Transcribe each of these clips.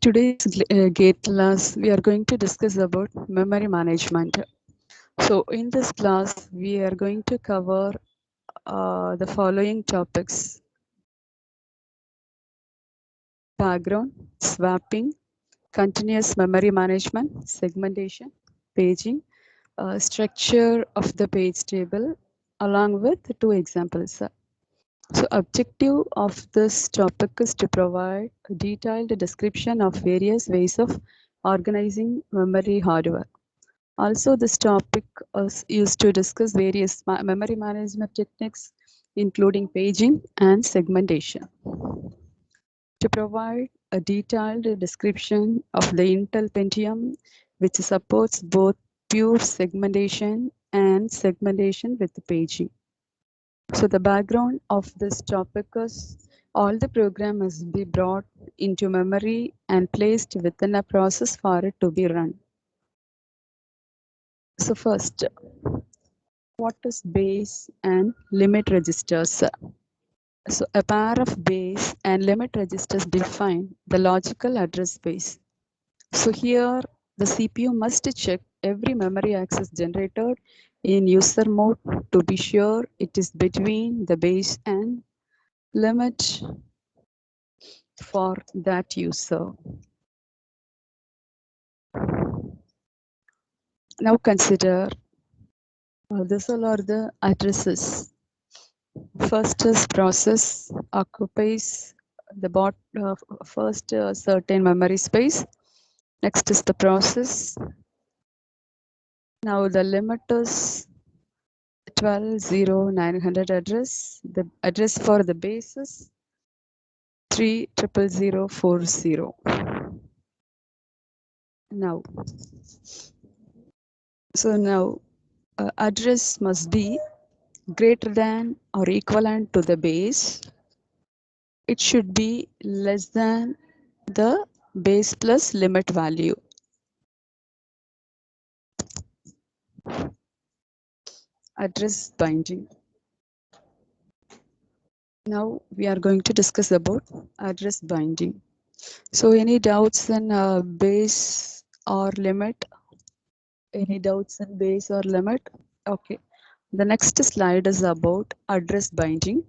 Today's GATE class, we are going to discuss about memory management. So in this class, we are going to cover the following topics: background, swapping, continuous memory management, segmentation, paging, structure of the page table, along with two examples. So objective of this topic is to provide a detailed description of various ways of organizing memory hardware. Also, this topic is used to discuss various memory management techniques, including paging and segmentation. To provide a detailed description of the Intel Pentium, which supports both pure segmentation and segmentation with paging. So the background of this topic is all the program must be brought into memory and placed within a process for it to be run. So first, what is base and limit registers? So a pair of base and limit registers define the logical address space. So here the CPU must check every memory access generated in user mode to be sure it is between the base and limit for that user. Now consider these all are the addresses. First is process occupies the first certain memory space. Next is the process. Now the limit is 12.0.900 address. The address for the base is 3.0.0.40. Now, now address must be greater than or equivalent to the base. It should be less than the base plus limit value. Address binding. Now we are going to discuss about address binding. So any doubts in base or limit? Any doubts in base or limit? Okay. The next slide is about address binding.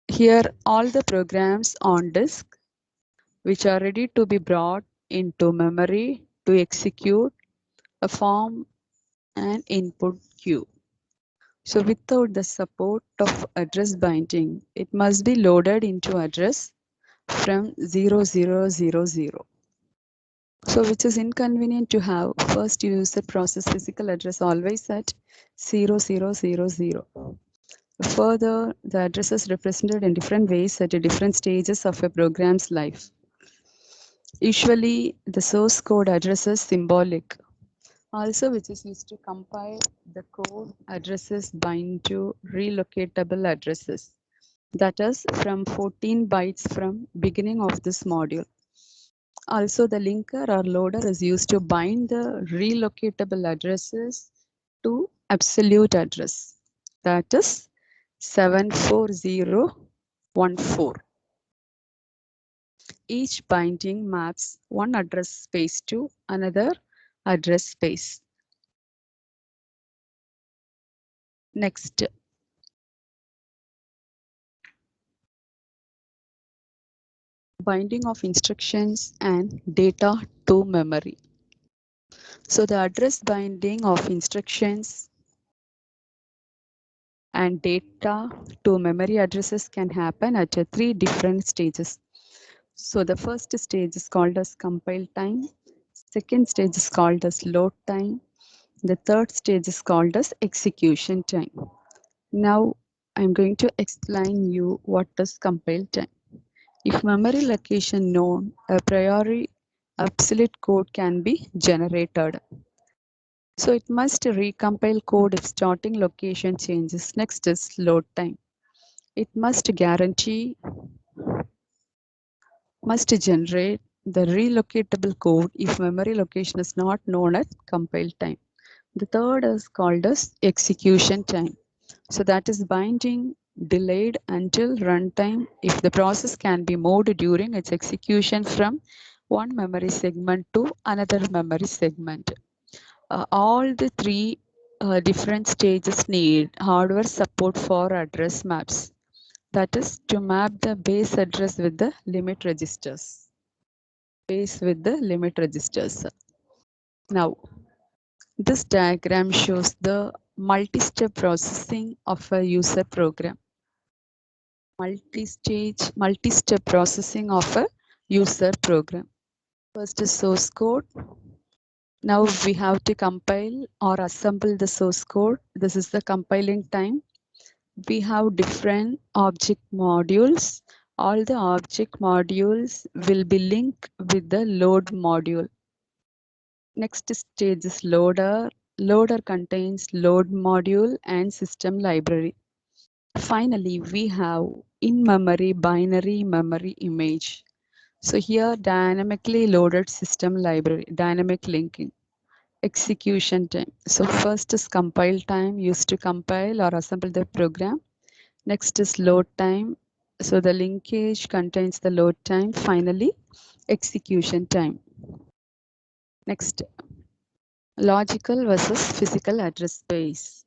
Here all the programs on disk which are ready to be brought into memory to execute a form an input queue. So without the support of address binding, it must be loaded into address from 0000. So which is inconvenient to have first user process physical address always at 0000. Further, the address is represented in different ways at different stages of a program's life. Usually, the source code address is symbolic. Also, which is used to compile the code addresses bind to relocatable addresses. That is from 14 bytes from beginning of this module. Also, the linker or loader is used to bind the relocatable addresses to absolute address. That is 74014. Each binding maps one address space to another address space. Next, binding of instructions and data to memory. So the address binding of instructions and data to memory addresses can happen at three different stages. So the first stage is called as compile time. Second stage is called as load time. The third stage is called as execution time. Now I'm going to explain you what is compile time. If memory location known, a priori absolute code can be generated. So it must recompile code if starting location changes. Next is load time. It must generate the relocatable code if memory location is not known at compile time. The third is called as execution time. So that is binding delayed until runtime if the process can be moved during its execution from one memory segment to another memory segment. All the three different stages need hardware support for address maps. That is to map the base address with the limit registers. Base with the limit registers. Now, this diagram shows the multi-step processing of a user program. Multi-step processing of a user program. First is source code. Now we have to compile or assemble the source code. This is the compiling time. We have different object modules. All the object modules will be linked with the load module. Next stage is loader. Loader contains load module and system library. Finally, we have in-memory binary memory image. So here dynamically loaded system library, dynamic linking. Execution time. So first is compile time used to compile or assemble the program. Next is load time. So the linkage contains the load time. Finally, execution time. Next, logical versus physical address space.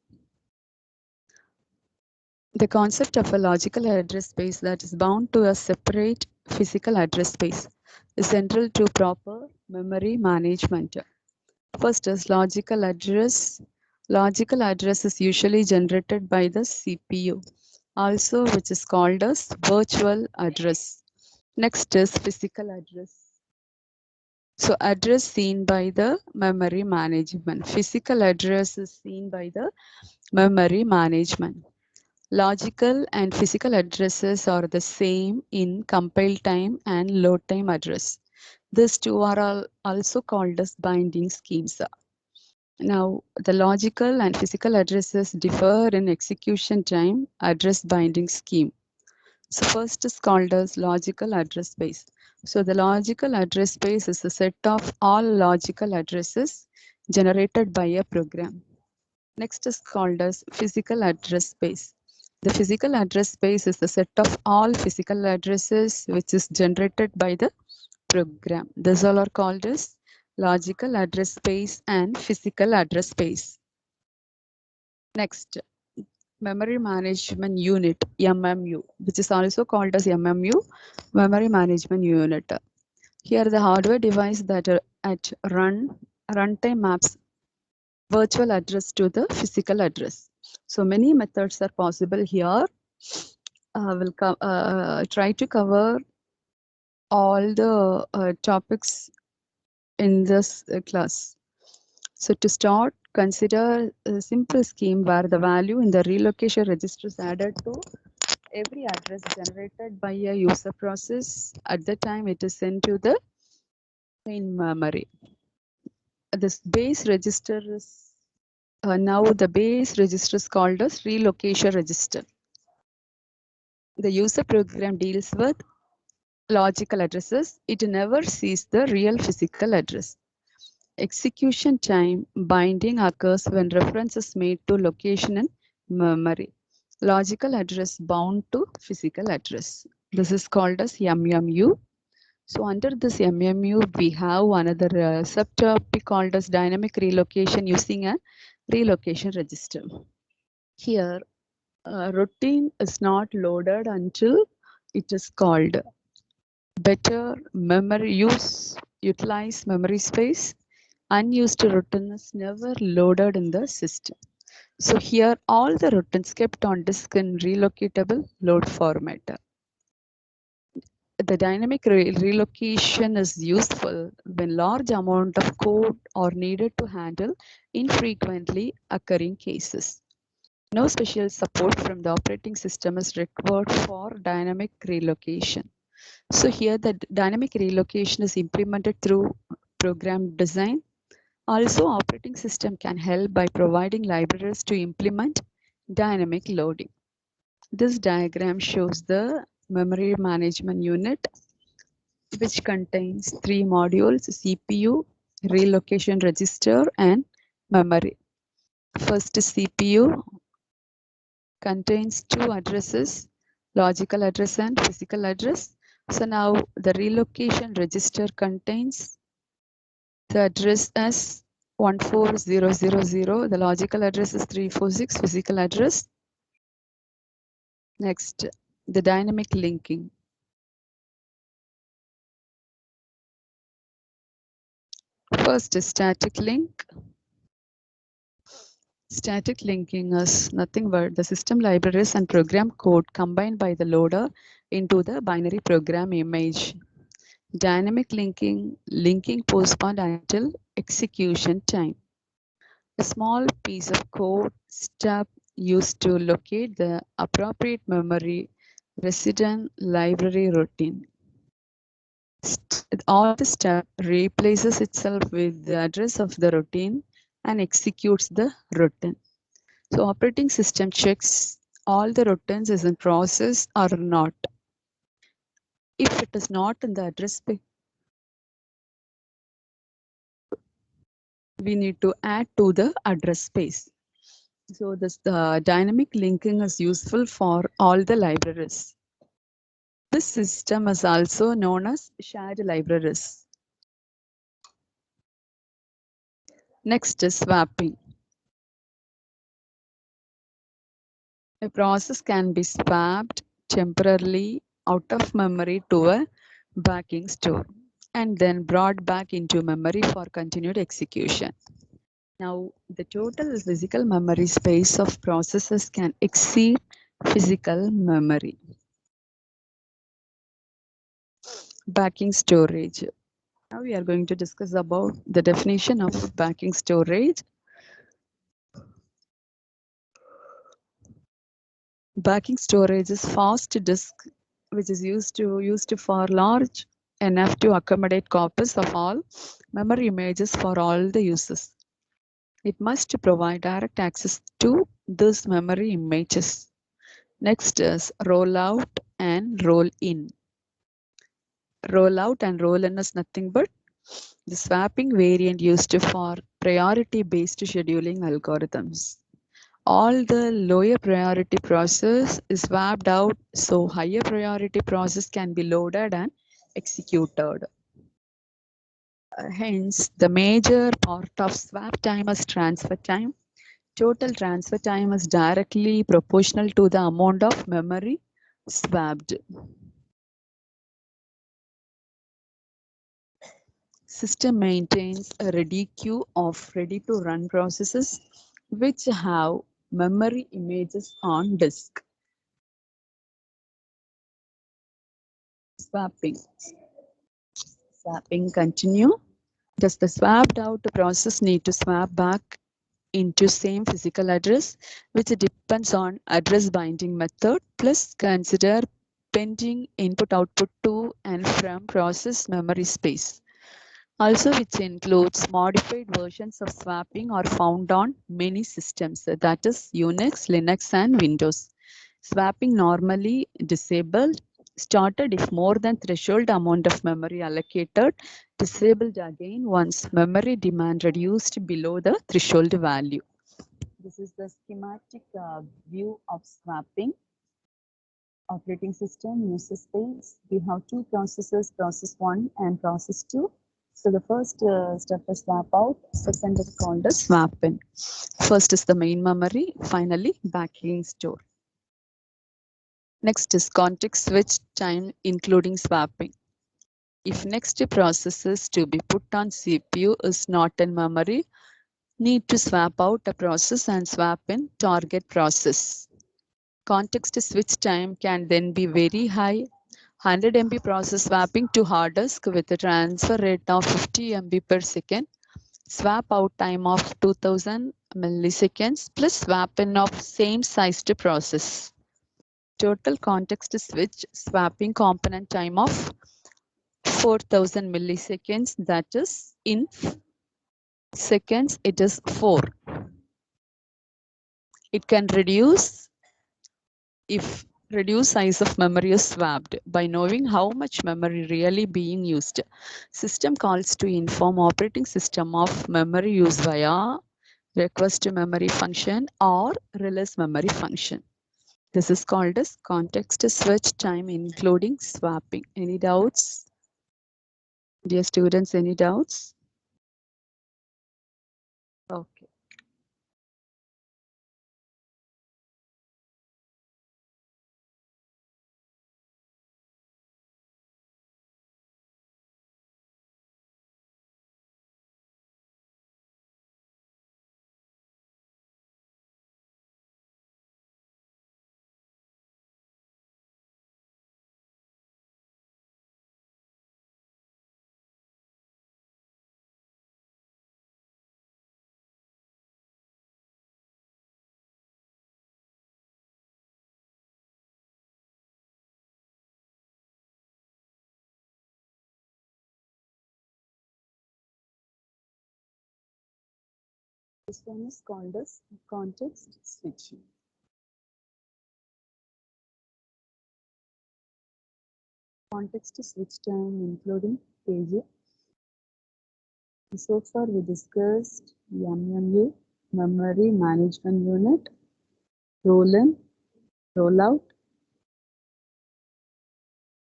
The concept of a logical address space that is bound to a separate physical address space is central to proper memory management. First is logical address. Logical address is usually generated by the CPU, also which is called as virtual address. Next is physical address. So address seen by the memory management. Physical address is seen by the memory management. Logical and physical addresses are the same in compile time and load time address. These two are all also called as binding schemes. Now, the logical and physical addresses differ in execution time address binding scheme. So first is called as logical address space. So the logical address space is a set of all logical addresses generated by a program. Next is called as physical address space. The physical address space is the set of all physical addresses which is generated by the program. These all are called as logical address space and physical address space. Next, memory management unit, MMU, which is also called as MMU, memory management unit. Here the hardware device that at runtime maps virtual address to the physical address. So many methods are possible here. We'll try to cover all the topics in this class. So to start, consider a simple scheme where the value in the relocation register is added to every address generated by a user process at the time it is sent to the main memory. This base register is now the base register is called as relocation register. The user program deals with logical addresses. It never sees the real physical address. Execution time binding occurs when reference is made to location in memory. Logical address bound to physical address. This is called as MMU. So under this MMU, we have another subtopic called as dynamic relocation using a relocation register. Here, routine is not loaded until it is called. Better memory utilize memory space. Unused routine is never loaded in the system. So here all the routines kept on disk in relocatable load format. The dynamic relocation is useful when large amount of code are needed to handle infrequently occurring cases. No special support from the operating system is required for dynamic relocation. So here the dynamic relocation is implemented through program design. Also, operating system can help by providing libraries to implement dynamic loading. This diagram shows the memory management unit, which contains three modules: CPU, relocation register, and memory. First is CPU. contains two addresses, logical address and physical address. So now the relocation register contains the address as 14000. The logical address is 346, physical address. Next, the dynamic linking. First is static link. Static linking is nothing but the system libraries and program code combined by the loader into the binary program image. Dynamic linking postponed until execution time. A small piece of code step used to locate the appropriate memory resident library routine. All the step replaces itself with the address of the routine and executes the routine. So operating system checks all the routines is in process or not. If it is not in the address space, we need to add to the address space. So the dynamic linking is useful for all the libraries. This system is also known as shared libraries. Next is swapping. A process can be swapped temporarily out of memory to a backing store and then brought back into memory for continued execution. Now, the total physical memory space of processes can exceed physical memory. Backing storage. Now we are going to discuss about the definition of backing storage. Backing storage is fast disk which is used for large enough to accommodate copies of all memory images for all the users. It must provide direct access to these memory images. Next is rollout and roll-in. Rollout and roll-in is nothing but the swapping variant used for priority-based scheduling algorithms. All the lower priority process is swapped out so higher priority process can be loaded and executed. Hence, the major part of swap time is transfer time. Total transfer time is directly proportional to the amount of memory swapped. System maintains a ready queue of ready-to-run processes which have memory images on disk. Swapping. Swapping continue. Does the swapped out process need to swap back into same physical address, which depends on address binding method, plus consider pending input output to and from process memory space. Also, which includes modified versions of swapping are found on many systems, that is Unix, Linux, and Windows. Swapping normally disabled, started if more than threshold amount of memory allocated, disabled again once memory demand reduced below the threshold value. This is the schematic view of swapping. Operating system, user space. We have two processes, process 1 and process 2. So the first step is swap out, second is called as swap in. First is the main memory, finally backing store. Next is context switch time including swapping. If next processes to be put on CPU is not in memory, need to swap out a process and swap in target process. Context switch time can then be very high. 100 MB process swapping to hard disk with a transfer rate of 50 MB per second. Swap out time of 2000 milliseconds plus swap in of same sized process. Total context switch swapping component time of 4000 milliseconds, that is in seconds it is 4. It can reduce if reduce size of memory is swapped. By knowing how much memory really being used, system calls to inform operating system of memory use via request memory function or release memory function. This is called as context switch time, including swapping. Any doubts? Dear students, any doubts? Okay. This one is called as context switching. Context switch time, including pages. So far, we discussed MMU, Memory Management Unit, roll-in, rollout,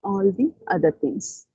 all the other things.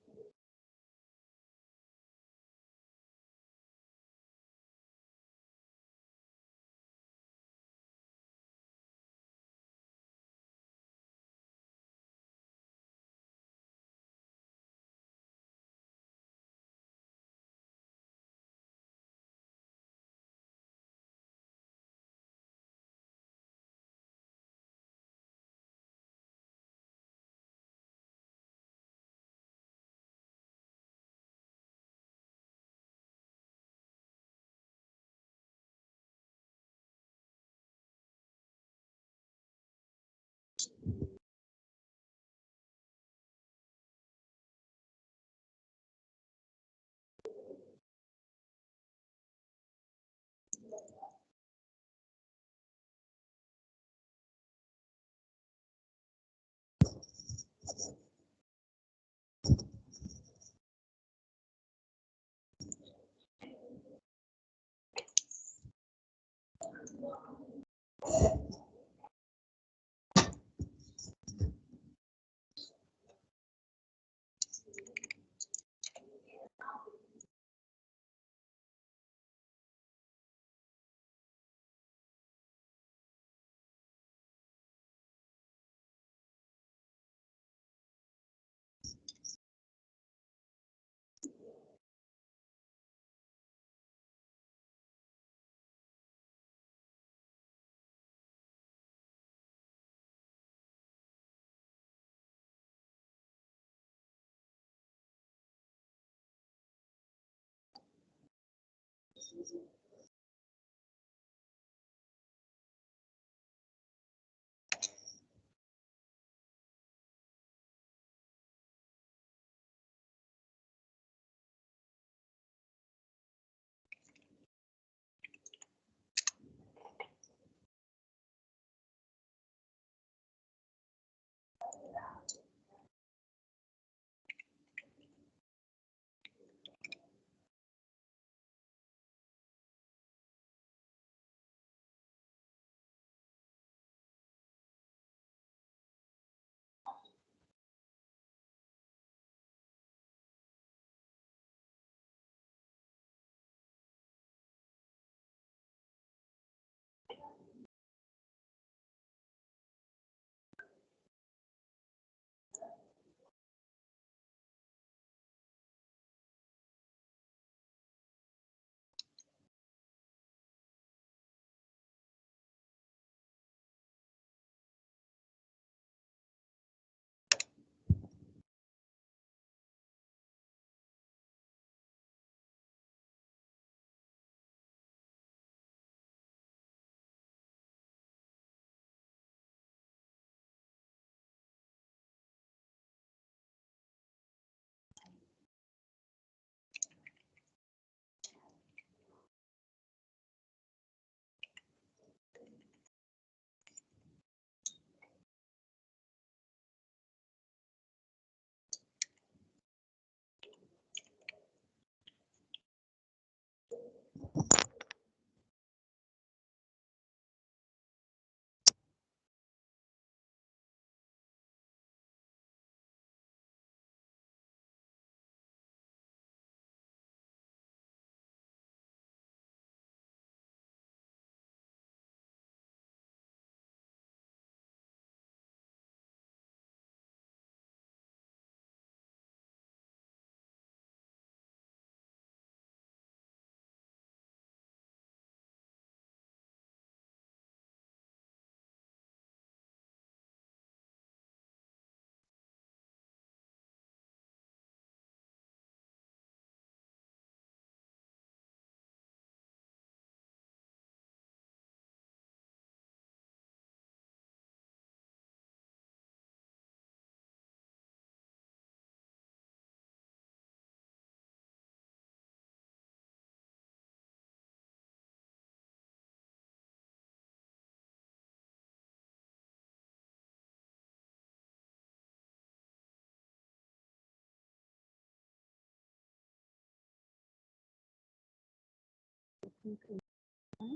Okay.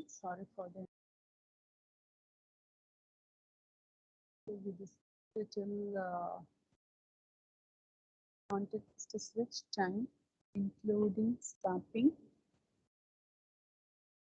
Sorry for the with this little context switch time, including swapping.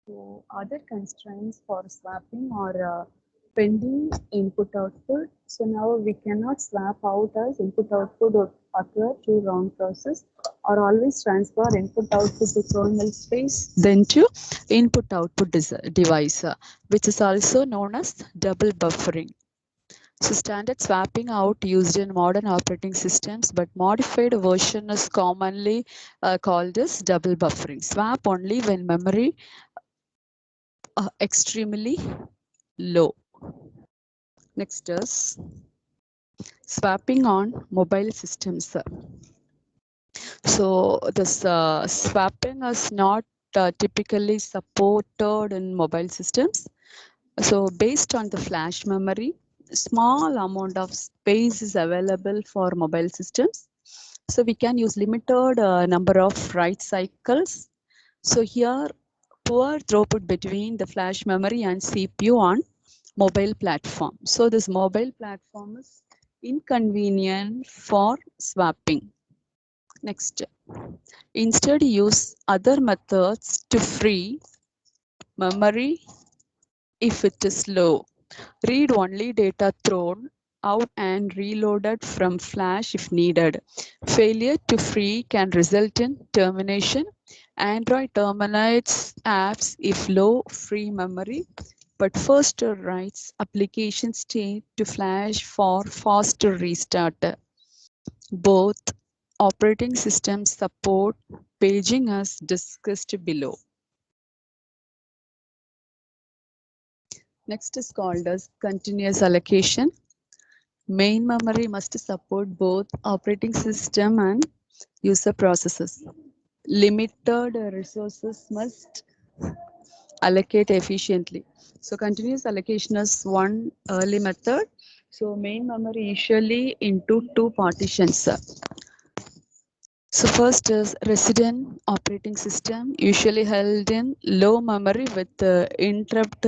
So other constraints for swapping are pending input output. So now we cannot swap out as input output would occur to wrong process, or always transfer input output to kernel space, then to input output device, which is also known as double buffering. So standard swapping out used in modern operating systems, but modified version is commonly called as double buffering. Swap only when memory extremely low. Next is swapping on mobile systems. So this swapping is not typically supported in mobile systems. So based on the flash memory, small amount of space is available for mobile systems. So we can use limited number of write cycles. So here poor throughput between the flash memory and CPU on mobile platform. So this mobile platform is inconvenient for swapping. Next, instead use other methods to free memory if it is low. Read only data thrown out and reloaded from flash if needed. Failure to free can result in termination. Android terminates apps if low free memory, but first writes application state to flash for faster restart. Both operating systems support paging as discussed below. Next is called as continuous allocation. Main memory must support both operating system and user processes. Limited resources must allocate efficiently. So continuous allocation is one early method. So main memory usually into two partitions. So first is resident operating system, usually held in low memory with interrupt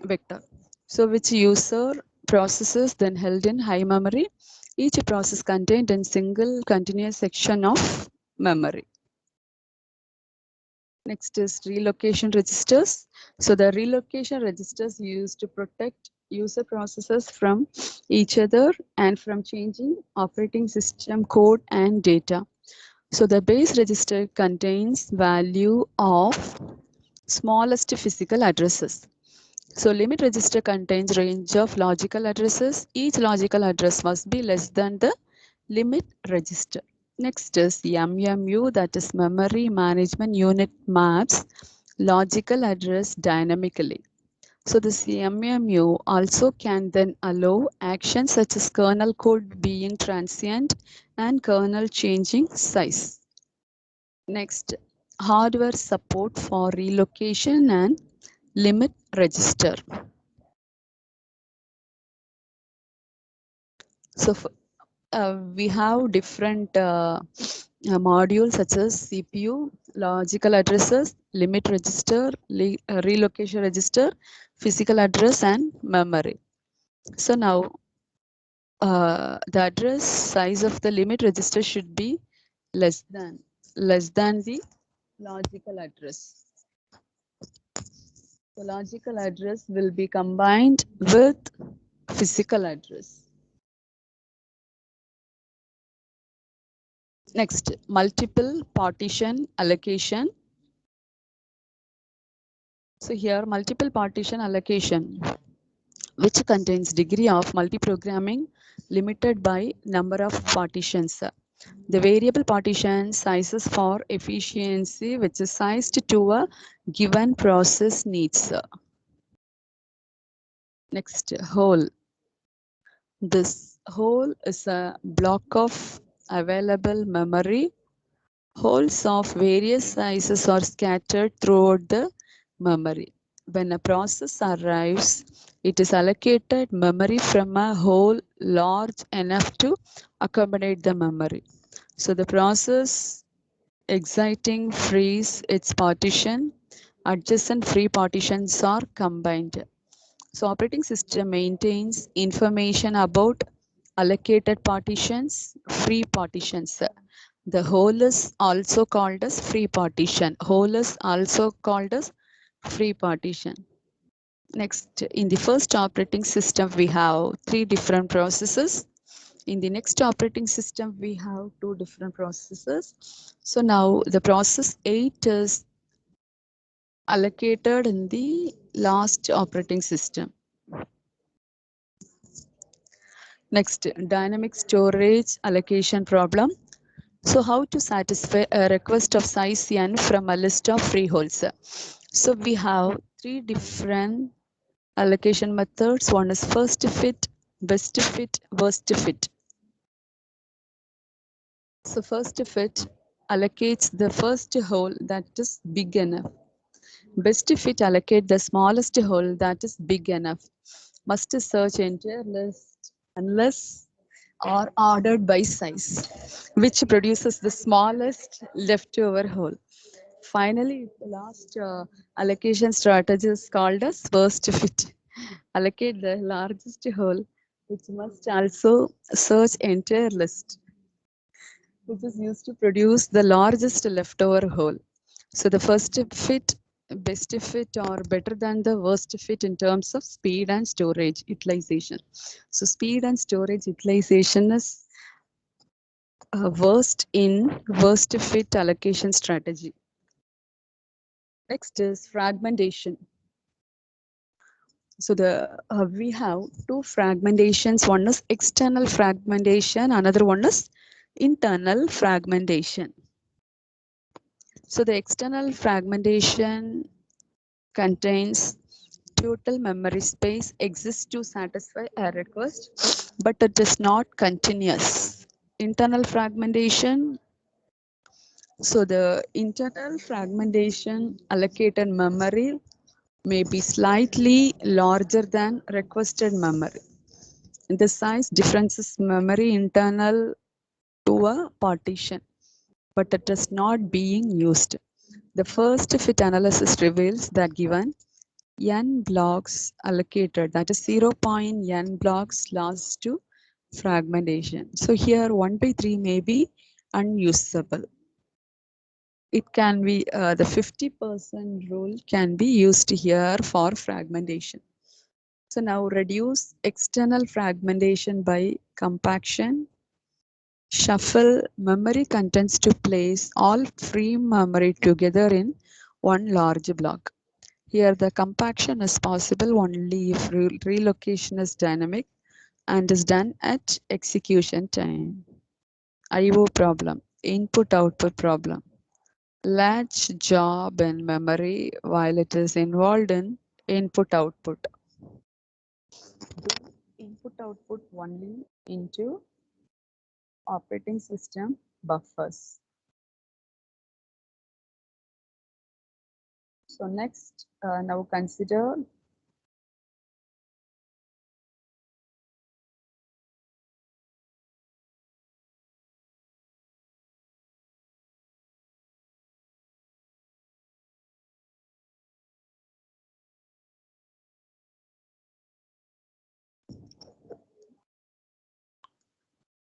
vector. So which user processes then held in high memory. Each process contained in single continuous section of memory. Next is relocation registers. So the relocation registers used to protect user processes from each other and from changing operating system code and data. So the base register contains value of smallest physical addresses. So limit register contains range of logical addresses. Each logical address must be less than the limit register. Next is MMU, that is memory management unit, maps logical address dynamically. So this MMU also can then allow actions such as kernel code being transient and kernel changing size. Next, hardware support for relocation and limit register. So we have different modules such as CPU, logical addresses, limit register, relocation register, physical address, and memory. So now the address size of the limit register should be less than the logical address. The logical address will be combined with physical address. Next, multiple partition allocation. So here multiple partition allocation, which contains degree of multiprogramming limited by number of partitions. The variable partition sizes for efficiency, which is sized to a given process needs. Next, whole. This whole is a block of available memory. Holes of various sizes are scattered throughout the memory. When a process arrives, it is allocated memory from a hole large enough to accommodate the memory. So the process exiting frees its partition Adjacent free partitions are combined. So operating system maintains information about allocated partitions, free partitions. The whole is also called as free partition. Whole is also called as free partition. Next, in the first operating system, we have three different processes. In the next operating system, we have two different processes. So now the process 8 is allocated in the last operating system. Next, dynamic storage allocation problem. So how to satisfy a request of size n from a list of freeholds? So we have three different allocation methods. One is first fit, best fit, worst fit. So first fit allocates the first hole that is big enough. Best fit allocate the smallest hole that is big enough. Must search entire list unless or ordered by size, which produces the smallest leftover hole. Finally, the last allocation strategy is called as worst fit. Allocate the largest hole, which must also search entire list, which is used to produce the largest leftover hole. So the first fit, best fit, or better than the worst fit in terms of speed and storage utilization. So speed and storage utilization is worst in worst fit allocation strategy. Next is fragmentation. So we have two fragmentations. One is external fragmentation, another one is internal fragmentation. So the external fragmentation contains total memory space exists to satisfy a request, but it is not continuous. Internal fragmentation. So the internal fragmentation allocated memory may be slightly larger than requested memory. The size differences memory internal to a partition, but it is not being used. The first fit analysis reveals that given n blocks allocated, that is 0.n blocks lost to fragmentation. So here 1 by 3 may be unusable. It can be the 50% rule can be used here for fragmentation. So now reduce external fragmentation by compaction. Shuffle memory contents to place all free memory together in one large block. Here the compaction is possible only if relocation is dynamic and is done at execution time. IO problem, input-output problem. Latch job in memory while it is involved in input-output. Input-output only into operating system buffers. So next, now consider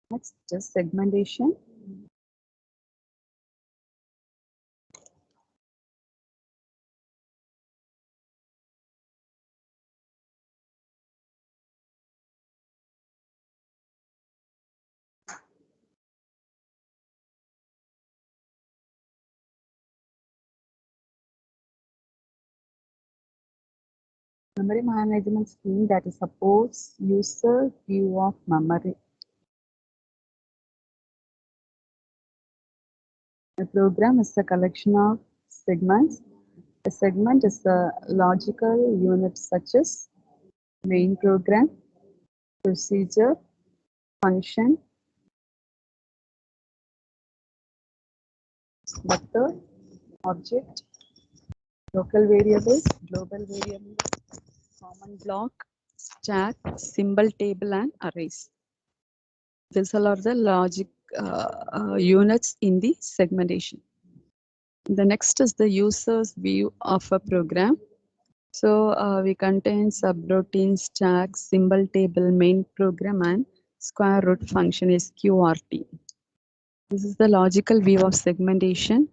next just segmentation. Memory management scheme that supports user view of memory. A program is a collection of segments. A segment is a logical unit such as main program, procedure, function, method, object, local variables, global variables, common block, stack, symbol table, and arrays. These all are the logic units in the segmentation. The next is the user's view of a program. So we contain subroutine, stack, symbol table, main program, and square root function sqrt. This is the logical view of segmentation.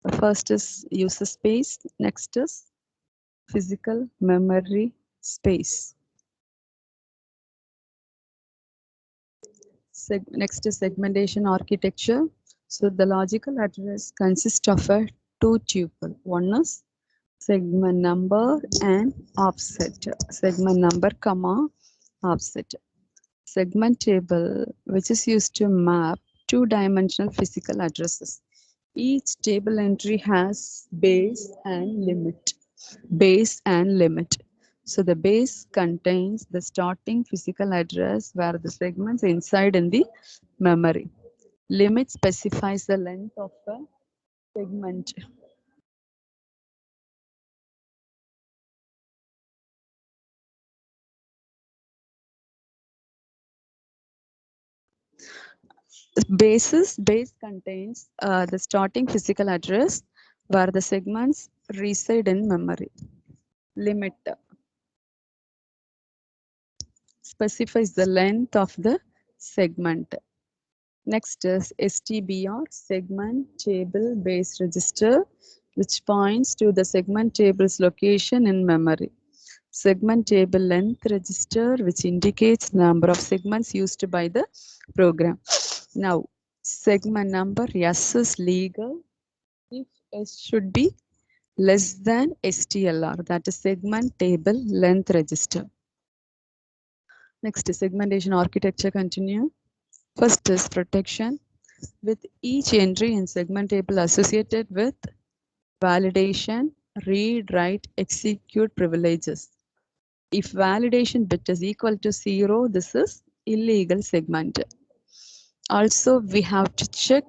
The first is user space. Next is physical memory space. Next is segmentation architecture. So the logical address consists of a two tuple. One is segment number and offset. Segment number comma offset. Segment table, which is used to map two-dimensional physical addresses. Each table entry has base and limit. Base and limit. So the base contains the starting physical address where the segments inside in the memory. Limit specifies the length of the segment. Base contains the starting physical address where the segments reside in memory. Limit specifies the length of the segment. Next is STBR, segment table base register, which points to the segment table's location in memory. Segment table length register, which indicates number of segments used by the program. Now, segment number S is legal if S should be less than STLR, that is segment table length register. Next is segmentation architecture continue. First is protection. With each entry in segment table associated with validation, read, write, execute privileges. If validation bit is equal to 0, this is illegal segment. Also, we have to check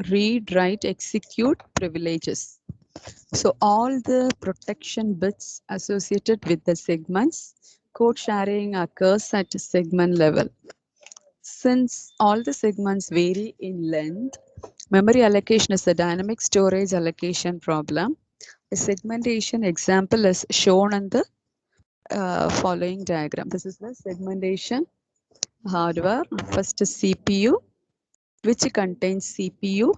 read, write, execute privileges. So all the protection bits associated with the segments, code sharing occurs at segment level. Since all the segments vary in length, memory allocation is a dynamic storage allocation problem. A segmentation example is shown in the following diagram. This is the segmentation hardware. First is CPU, which contains CPU,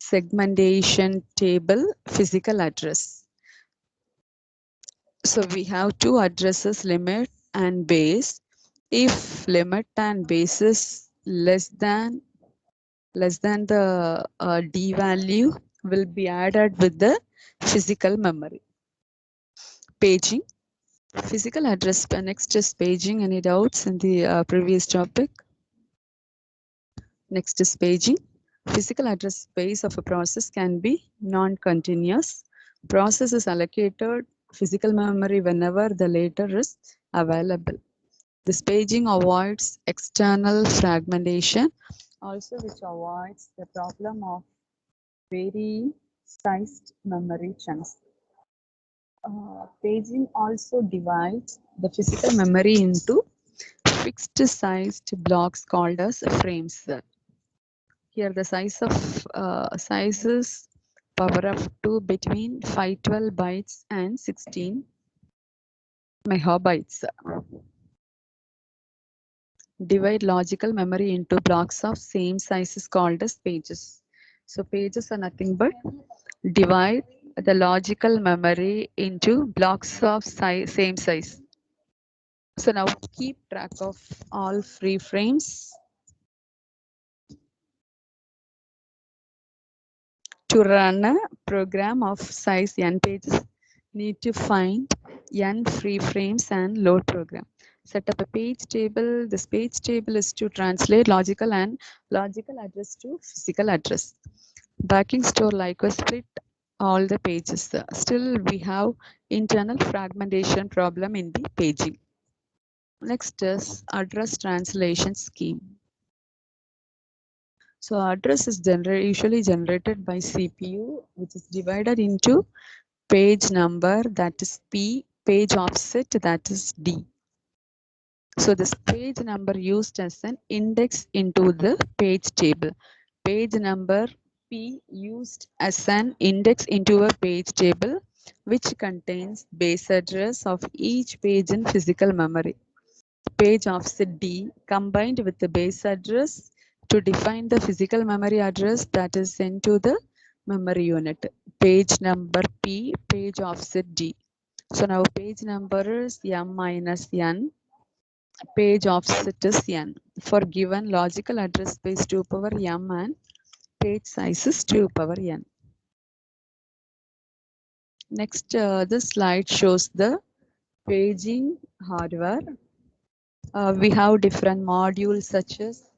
segmentation table, physical address. So we have two addresses, limit and base. If limit and base is less than the D value will be added with the physical memory. Paging, physical address. Next is paging. Any doubts in the previous topic? Next is paging. Physical address space of a process can be non-continuous. Process is allocated physical memory whenever the later is available. This paging avoids external fragmentation, also which avoids the problem of varying sized memory chunks. Paging also divides the physical memory into fixed sized blocks called as frames. Here the size is power up to between 512 bytes and 16 megabytes. Divide logical memory into blocks of same size is called as pages. So pages are nothing but divide the logical memory into blocks of same size. So now keep track of all free frames. To run a program of size n pages, need to find n free frames and load program. Set up a page table. This page table is to translate logical address to physical address. Backing store likewise split all the pages. Still we have internal fragmentation problem in the paging. Next is address translation scheme. So address is usually generated by CPU, which is divided into page number, that is P, page offset, that is D. So this page number used as an index into the page table. Page number P used as an index into a page table which contains base address of each page in physical memory. Page offset D combined with the base address to define the physical memory address that is sent to the memory unit. Page number P, page offset D. So now page number is M minus N, page offset is N. For given logical address space 2 power M and page size is 2 power N. Next, this slide shows the paging hardware. We have different modules such as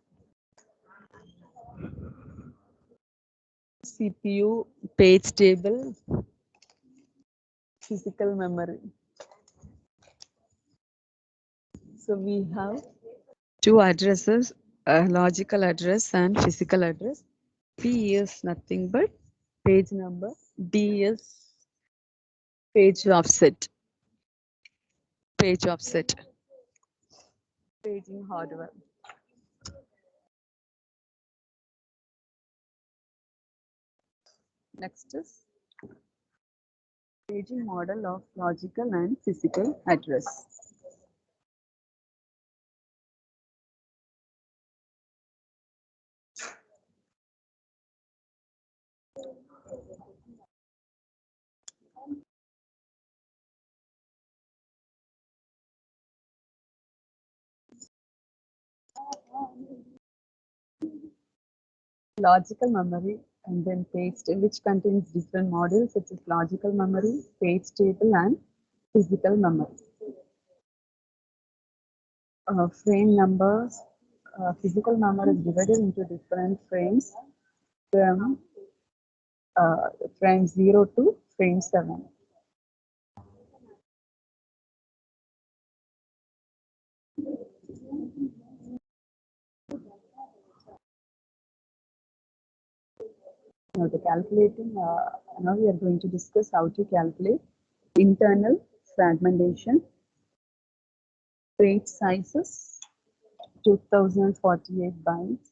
CPU, page table, physical memory. So we have two addresses, a logical address and physical address. P is nothing but page number. D is page offset. Page offset. Paging hardware. Next is paging model of logical and physical address. Logical memory and then page table, which contains different modules such as logical memory, page table, and physical memory. Frame numbers. Physical memory is divided into different frames from frame 0 to frame 7. Now, now we are going to discuss how to calculate internal fragmentation. Page sizes 2048 bytes.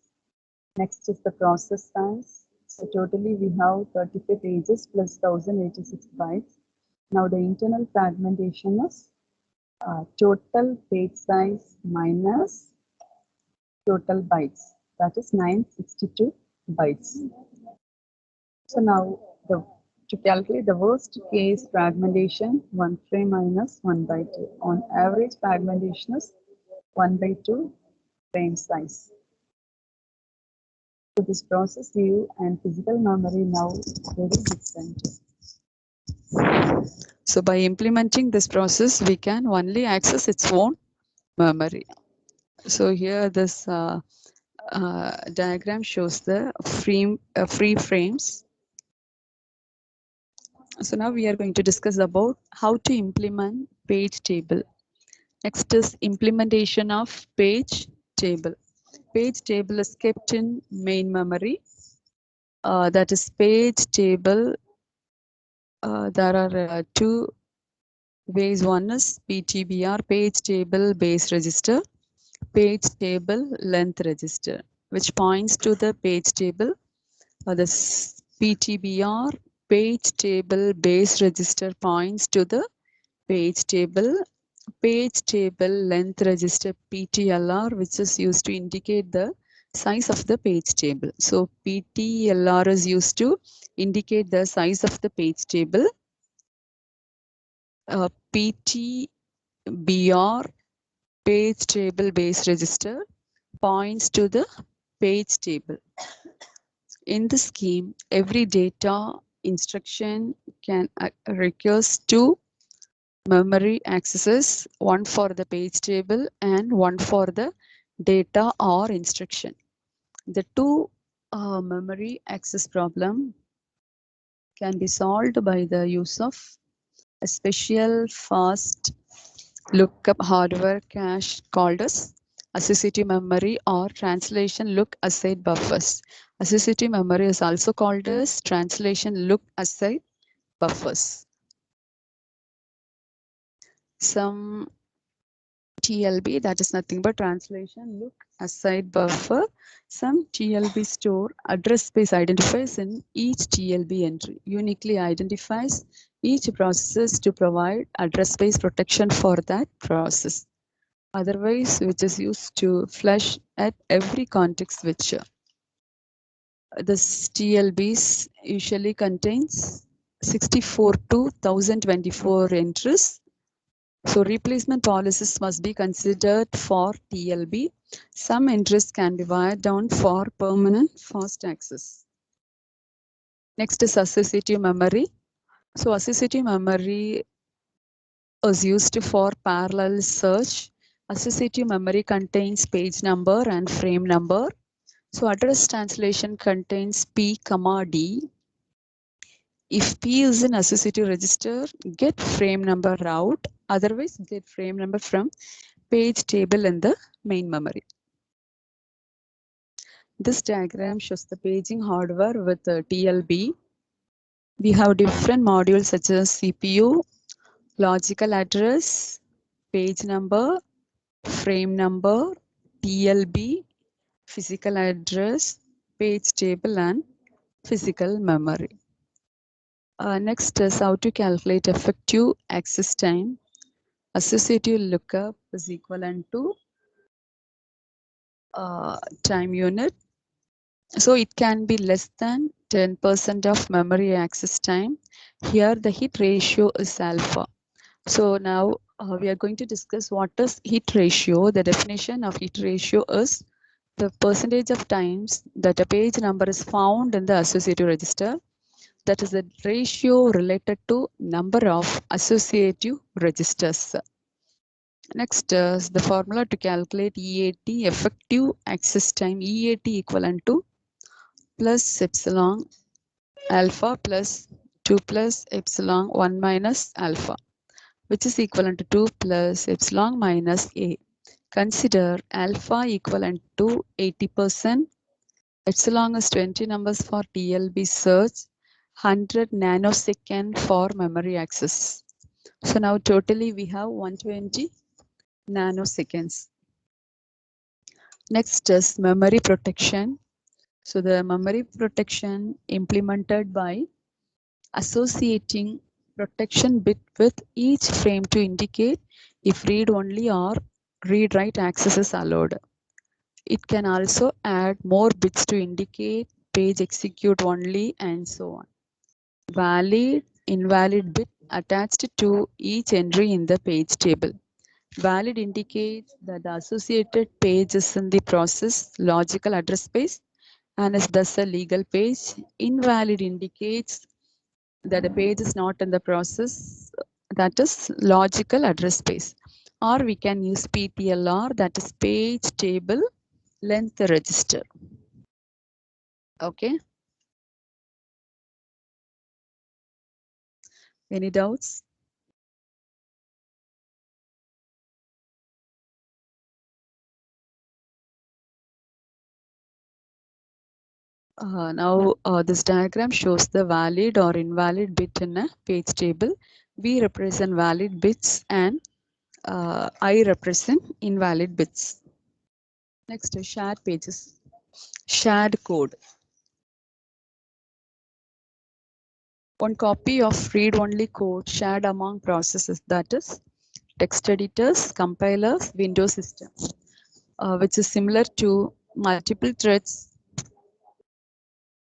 Next is the process size. So totally we have 35 pages plus 1086 bytes. Now the internal fragmentation is total page size minus total bytes. That is 962 bytes. So now to calculate the worst case fragmentation, 1 frame minus 1 by 2. On average fragmentation is 1 by 2 frame size. So this process view and physical memory now very different. So by implementing this process, we can only access its own memory. So here this diagram shows the free frames. So now we are going to discuss about how to implement page table. Next is implementation of page table. Page table is kept in main memory. That is page table. There are two ways. One is PTBR, page table base register, page table length register, which points to the page table. The PTBR, page table base register, points to the page table. Page table length register PTLR, which is used to indicate the size of the page table. So PTLR is used to indicate the size of the page table. PTBR, page table base register, points to the page table. In the scheme, every data instruction can recurs to memory accesses, one for the page table and one for the data or instruction. The two memory access problem can be solved by the use of a special fast lookup hardware cache called as associative memory or translation look aside buffers. Associative memory is also called as translation look aside buffers. Some TLB, that is nothing but translation look aside buffer. Some TLB store address space identifies in each TLB entry, uniquely identifies each process to provide address space protection for that process. Otherwise, which is used to flush at every context switch. This TLBs usually contains 64 to 1024 entries. So replacement policies must be considered for TLB. Some entries can be wired down for permanent fast access. Next is associative memory. So associative memory is used for parallel search. Associative memory contains page number and frame number. So address translation contains P, D. If P is in associative register, get frame number out. Otherwise, get frame number from page table in the main memory. This diagram shows the paging hardware with TLB. We have different modules such as CPU, logical address, page number, frame number, TLB, physical address, page table, and physical memory. Next is how to calculate effective access time. Associative lookup is equivalent to time unit. So it can be less than 10% of memory access time. Here the hit ratio is alpha. So now we are going to discuss what is hit ratio. The definition of hit ratio is the percentage of times that a page number is found in the associative register. That is the ratio related to number of associative registers. Next is the formula to calculate EAT, effective access time. EAT equivalent to plus epsilon alpha plus 2 plus epsilon 1 minus alpha, which is equivalent to 2 plus epsilon minus a. Consider alpha equivalent to 80%. Epsilon is 20 numbers for TLB search, 100 nanosecond for memory access. So now totally we have 120 nanoseconds. Next is memory protection. So the memory protection implemented by associating protection bit with each frame to indicate if read only or read write access is allowed. It can also add more bits to indicate page execute only and so on. Valid, invalid bit attached to each entry in the page table. Valid indicates that the associated page is in the process logical address space and is thus a legal page. Invalid indicates that the page is not in the process, that is logical address space. Or we can use PTLR, that is page table length register. Okay. Any doubts? Now this diagram shows the valid or invalid bit in a page table. We represent valid bits and I represent invalid bits. Next is shared pages. Shared code. One copy of read-only code shared among processes, that is text editors, compilers, Windows system, which is similar to multiple threads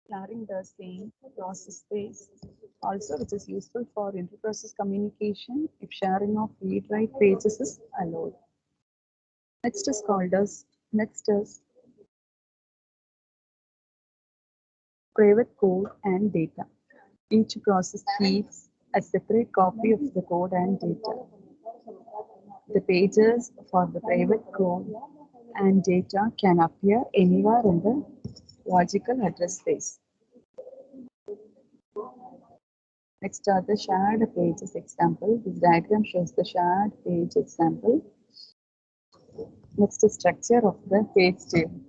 sharing the same process space. Also, which is useful for inter-process communication if sharing of read-write pages is allowed. Next is private code and data. Each process keeps a separate copy of the code and data. The pages for the private code and data can appear anywhere in the logical address space. Next are the shared pages example. This diagram shows the shared page example. Next is structure of the page table.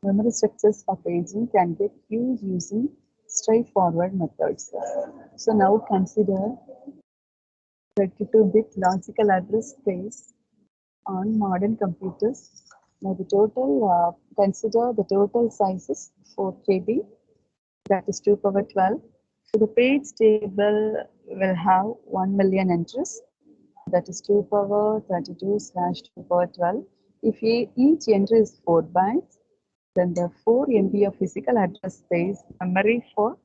Memory structures for paging can get used using straightforward methods. So now consider 32-bit logical address space on modern computers. Now the total, consider the total size is 4 KB, that is 2 power 12. So the page table will have 1 million entries, that is 2 power 32 slash 2 power 12. If each entry is 4 bytes, then the 4 MB of physical address space memory for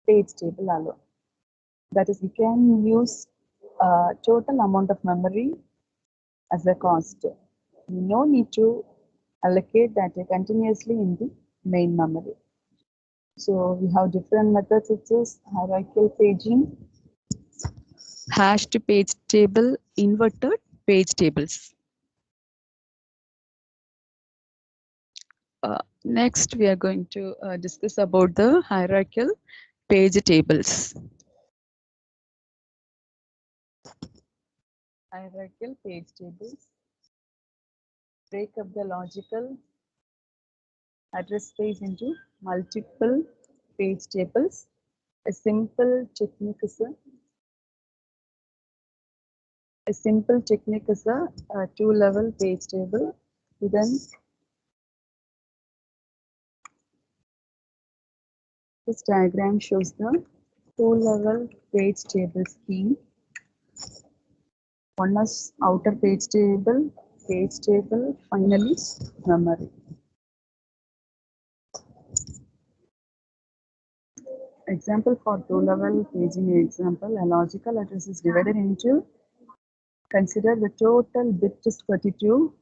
page table alone. That is, we can use total amount of memory as a cost. No need to allocate that continuously in the main memory. So we have different methods, such as hierarchical paging, Hashed page table, inverted page tables. Next, we are going to discuss about the hierarchical page tables. hierarchical page tables break up the logical address space into multiple page tables. A simple technique is a two-level page table. Then this diagram shows the two-level page table scheme. One is outer page table, finally memory. Example for two-level paging example, a logical address is divided into, consider the total bit is 32,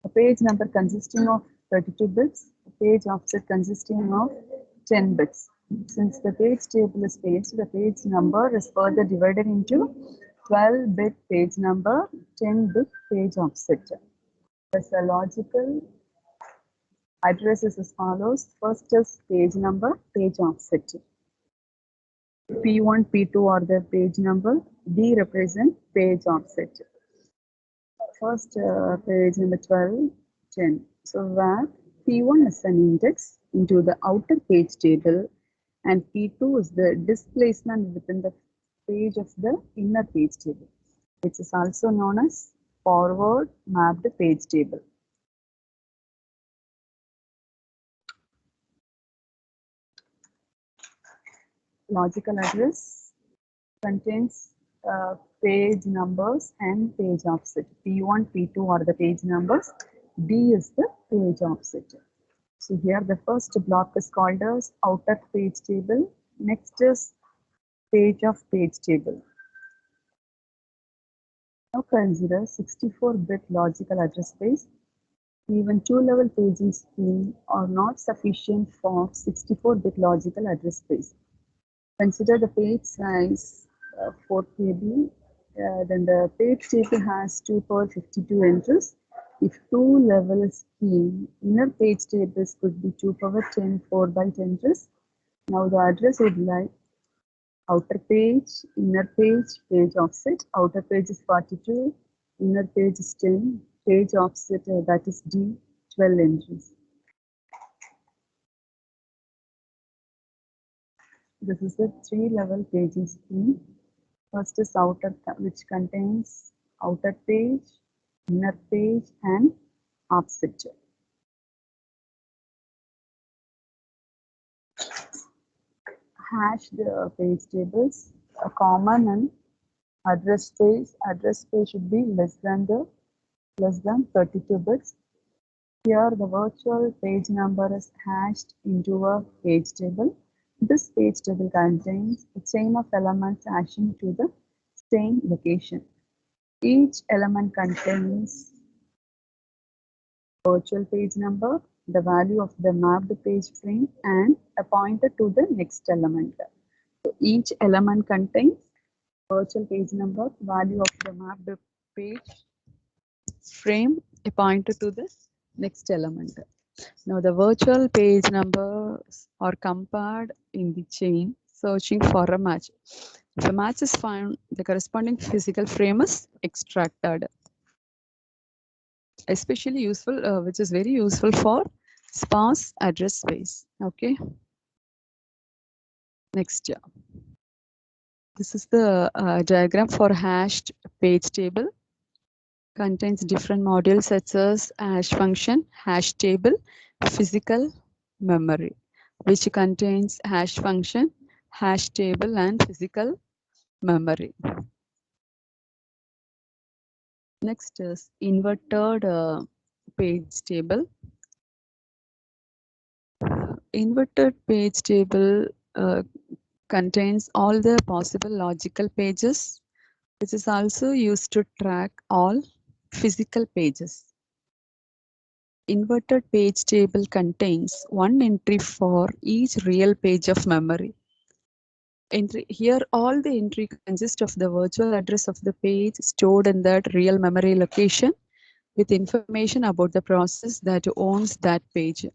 a page number consisting of 32 bits, a page offset consisting of 10 bits. Since the page table is paged, the page number is further divided into 12-bit page number, 10-bit page offset. Thus, the logical address is as follows. First is page number, page offset. P1, P2 are the page number, D represent page offset. First page number 12, 10. So where P1 is an index into the outer page table and P2 is the displacement within the page of the inner page table, which is also known as forward mapped page table. Logical address contains page numbers and page offset. P1, P2 are the page numbers, D is the page offset. So here the first block is called as outer page table. Next is page of page table. Now consider 64-bit logical address space. Even two-level paging scheme are not sufficient for 64-bit logical address space. Consider the page size 4 KB. Then the page table has 2 power 52 entries. If two-level scheme, inner page tables could be 2 power 10 4-byte entries. Now the address would like outer page, inner page, page offset. Outer page is 42, inner page is 10, page offset that is D, 12 entries. This is a three-level paging scheme. First is outer, which contains outer page, inner page, and offset. Hashed page tables, a common and address space. Address space should be less than 32 bits. Here the virtual page number is hashed into a page table. This page table contains a chain of elements hashing to the same location. Each element contains virtual page number, the value of the mapped page frame, and a pointer to the next element. So each element contains virtual page number, value of the mapped page frame, a pointer to the next element. Now the virtual page numbers are compared in the chain, searching for a match. If a match is found, the corresponding physical frame is extracted. Especially useful, which is very useful for sparse address space. Okay. Next, yeah. This is the diagram for hashed page table. Contains different modules such as hash function, hash table, physical memory, which contains hash function, hash table, and physical memory. Next is inverted page table. Inverted page table contains all the possible logical pages, which is also used to track all physical pages. Inverted page table contains one entry for each real page of memory. Here, all the entry consist of the virtual address of the page stored in that real memory location with information about the process that owns that page,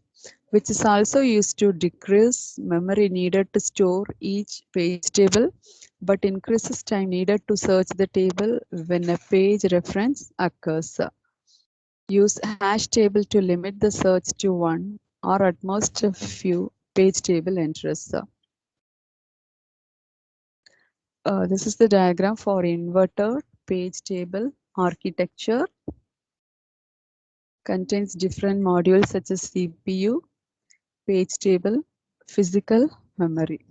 which is also used to decrease memory needed to store each page table, but increases time needed to search the table when a page reference occurs. Use hash table to limit the search to one or at most a few page table entries. This is the diagram for inverted page table architecture. Contains different modules such as CPU, page table, physical memory.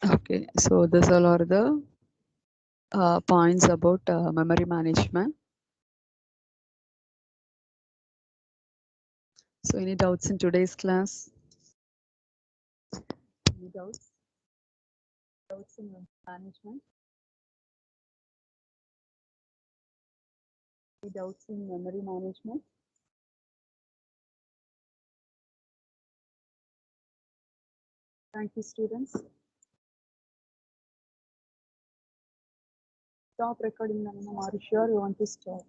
Okay, so these all are the points about memory management. So any doubts in today's class? Any doubts? Doubts in management? Any doubts in memory management? Thank you, students. Stop recording now. Are you sure you want to stop?